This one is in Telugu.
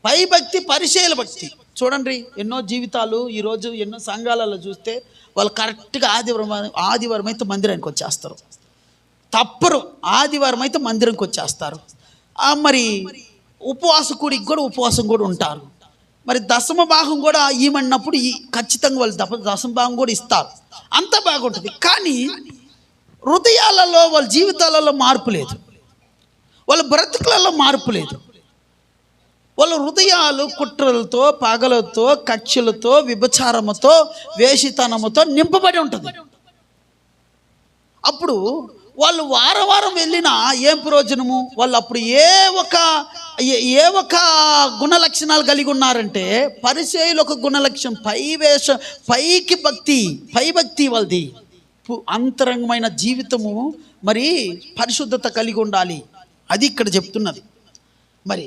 పై భక్తి పరిచయల భక్తి. చూడండి, ఎన్నో జీవితాలు ఈరోజు ఎన్నో సంఘాలలో చూస్తే వాళ్ళు కరెక్ట్గా ఆదివారం అయితే మందిరానికి వచ్చేస్తారు, తప్పరు. ఆదివారం అయితే మందిరంకి వచ్చేస్తారు. మరి ఉపవాసం కూడా ఉంటారు. మరి దశమ భాగం కూడా ఇవ్వమన్నప్పుడు ఖచ్చితంగా వాళ్ళు దశమ భాగం కూడా ఇస్తారు. అంత బాగుంటుంది. కానీ హృదయాలలో, వాళ్ళ జీవితాలలో మార్పు లేదు, వాళ్ళ బ్రతుకులలో మార్పు లేదు. వాళ్ళ హృదయాలు కుట్రలతో, పగలతో, కక్షలతో, వ్యభిచారముతో, వేషితనముతో నింపబడి ఉంటుంది. అప్పుడు వాళ్ళు వారం వారం ఏం ప్రయోజనము? వాళ్ళు అప్పుడు ఏ ఒక గుణ లక్షణాలు కలిగి ఉన్నారంటే, పరిచయులు ఒక గుణలక్షణం, పైకి భక్తి వాళ్ళది. అంతరంగమైన జీవితము మరి పరిశుద్ధత కలిగి ఉండాలి. అది ఇక్కడ చెప్తున్నది.